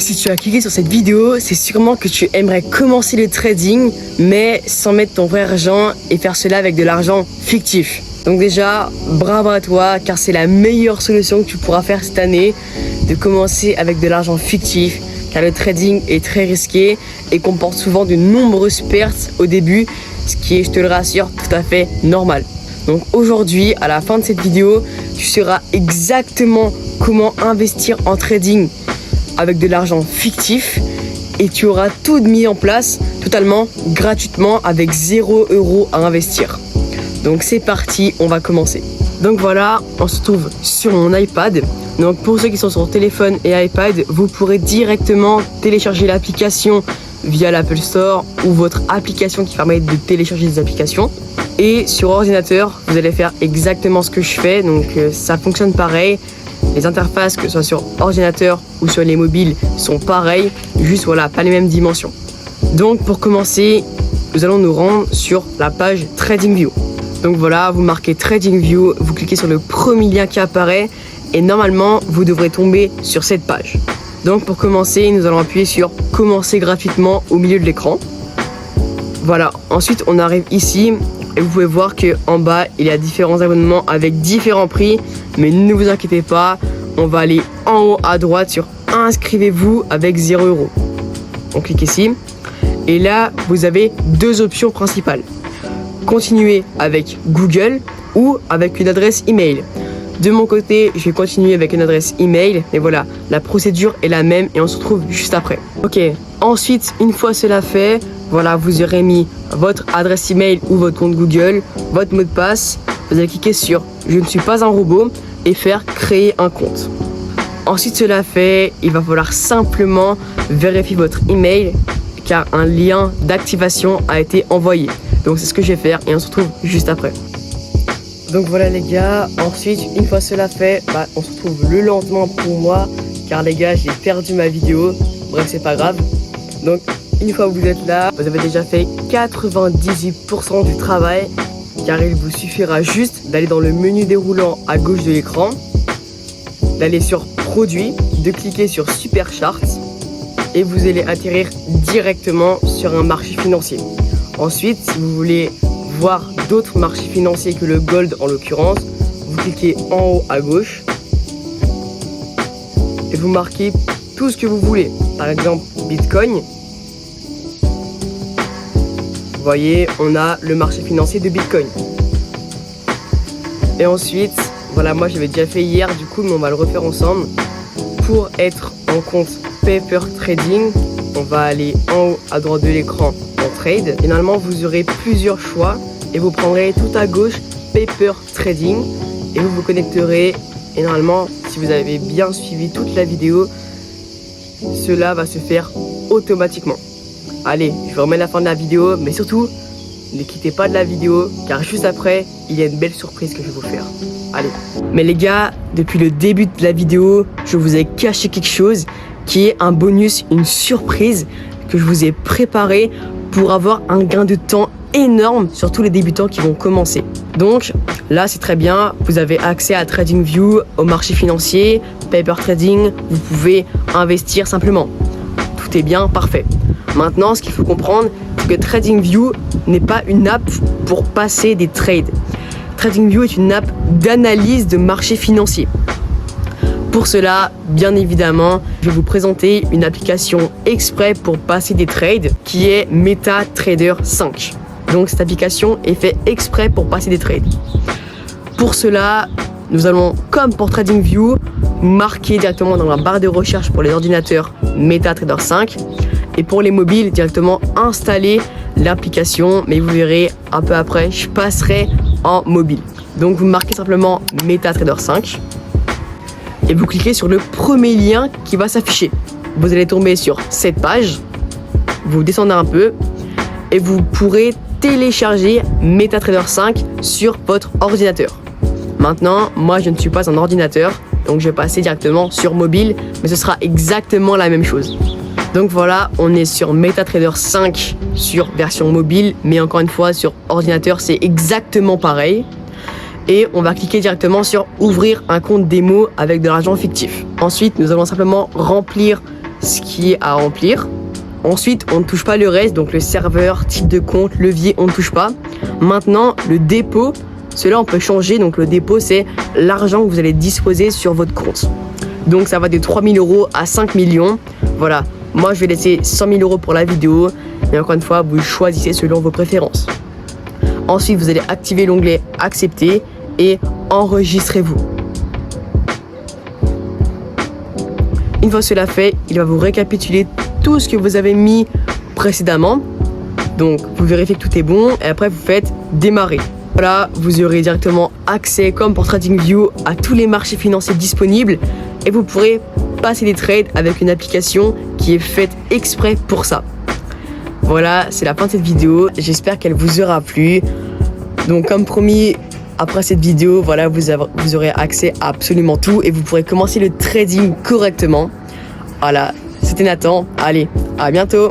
Si tu as cliqué sur cette vidéo, c'est sûrement que tu aimerais commencer le trading, mais sans mettre ton vrai argent et faire cela avec de l'argent fictif. Donc déjà, bravo à toi, car c'est la meilleure solution que tu pourras faire cette année, de commencer avec de l'argent fictif, car le trading est très risqué et comporte souvent de nombreuses pertes au début, ce qui est, je te le rassure, tout à fait normal. Donc aujourd'hui, à la fin de cette vidéo, tu sauras exactement comment investir en trading avec de l'argent fictif et tu auras tout mis en place totalement gratuitement avec 0 € à investir. Donc c'est parti, on va commencer. Donc voilà, on se trouve sur mon iPad. Donc pour ceux qui sont sur téléphone et iPad, vous pourrez directement télécharger l'application via l'Apple Store ou votre application qui permet de télécharger des applications. Et sur ordinateur, vous allez faire exactement ce que je fais. Donc ça fonctionne pareil. Les interfaces, que ce soit sur ordinateur ou sur les mobiles, sont pareilles. Juste voilà, pas les mêmes dimensions. Donc pour commencer, nous allons nous rendre sur la page TradingView. Donc voilà, vous marquez TradingView, vous cliquez sur le premier lien qui apparaît et normalement, vous devrez tomber sur cette page. Donc pour commencer, nous allons appuyer sur commencer gratuitement au milieu de l'écran. Voilà, ensuite on arrive ici et vous pouvez voir qu'en bas, il y a différents abonnements avec différents prix. Mais ne vous inquiétez pas, on va aller en haut à droite sur inscrivez-vous avec 0 €. On clique ici et là, vous avez deux options principales. Continuer avec Google ou avec une adresse email. De mon côté, je vais continuer avec une adresse email. Et voilà, la procédure est la même et on se retrouve juste après. Ok, ensuite, une fois cela fait, voilà, vous aurez mis votre adresse email ou votre compte Google, votre mot de passe. Vous allez cliquer sur je ne suis pas un robot et faire créer un compte. Ensuite, cela fait, il va falloir simplement vérifier votre email car un lien d'activation a été envoyé. Donc c'est ce que je vais faire et on se retrouve juste après. Donc voilà les gars, ensuite une fois cela fait, on se retrouve le lendemain pour moi car les gars j'ai perdu ma vidéo, bref c'est pas grave. Donc une fois que vous êtes là, vous avez déjà fait 98% du travail car il vous suffira juste d'aller dans le menu déroulant à gauche de l'écran, d'aller sur produits, de cliquer sur Super Charts et vous allez atterrir directement sur un marché financier. Ensuite, si vous voulez voir d'autres marchés financiers que le gold en l'occurrence, vous cliquez en haut à gauche et vous marquez tout ce que vous voulez. Par exemple, Bitcoin. Vous voyez, on a le marché financier de Bitcoin. Et ensuite, voilà, moi j'avais déjà fait hier du coup, mais on va le refaire ensemble. Pour être en compte Paper Trading, on va aller en haut à droite de l'écran en Trade. Et normalement, vous aurez plusieurs choix et vous prendrez tout à gauche Paper Trading et vous vous connecterez. Et normalement, si vous avez bien suivi toute la vidéo, cela va se faire automatiquement. Allez, je vous remets la fin de la vidéo, mais surtout, ne quittez pas de la vidéo car juste après, il y a une belle surprise que je vais vous faire. Allez. Mais les gars, depuis le début de la vidéo, je vous ai caché quelque chose qui est un bonus, une surprise que je vous ai préparé pour avoir un gain de temps énorme sur tous les débutants qui vont commencer. Donc là, c'est très bien, vous avez accès à TradingView, au marché financier, Paper Trading, vous pouvez investir simplement. Tout est bien, parfait. Maintenant, ce qu'il faut comprendre, c'est que TradingView n'est pas une app pour passer des trades. TradingView est une app d'analyse de marché financier. Pour cela, bien évidemment, je vais vous présenter une application exprès pour passer des trades qui est MetaTrader 5. Donc cette application est faite exprès pour passer des trades. Pour cela, nous allons, comme pour TradingView, marquer directement dans la barre de recherche pour les ordinateurs MetaTrader 5 et pour les mobiles directement installer l'application, mais vous verrez un peu après, je passerai en mobile. Donc vous marquez simplement MetaTrader 5 et vous cliquez sur le premier lien qui va s'afficher. Vous allez tomber sur cette page, vous descendez un peu et vous pourrez télécharger MetaTrader 5 sur votre ordinateur. Maintenant, moi je ne suis pas un ordinateur, donc je vais passer directement sur mobile, mais ce sera exactement la même chose. Donc voilà, on est sur MetaTrader 5 sur version mobile, mais encore une fois sur ordinateur c'est exactement pareil. Et on va cliquer directement sur ouvrir un compte démo avec de l'argent fictif. Ensuite, nous allons simplement remplir ce qui est à remplir. Ensuite, on ne touche pas le reste, donc le serveur, type de compte, levier, on ne touche pas. Maintenant, le dépôt, cela on peut changer. Donc le dépôt, c'est l'argent que vous allez disposer sur votre compte. Donc ça va de 3 000 € à 5 millions. Voilà, moi je vais laisser 100 000 € pour la vidéo. Mais encore une fois, vous choisissez selon vos préférences. Ensuite, vous allez activer l'onglet accepter et enregistrez-vous. Une fois cela fait, il va vous récapituler tout ce que vous avez mis précédemment. Donc vous vérifiez que tout est bon et après vous faites démarrer. Voilà, vous aurez directement accès comme pour TradingView à tous les marchés financiers disponibles et vous pourrez passer des trades avec une application qui est faite exprès pour ça. Voilà, c'est la fin de cette vidéo. J'espère qu'elle vous aura plu. Donc comme promis, après cette vidéo, voilà, vous aurez accès à absolument tout et vous pourrez commencer le trading correctement. Voilà, c'était Nathan. Allez, à bientôt.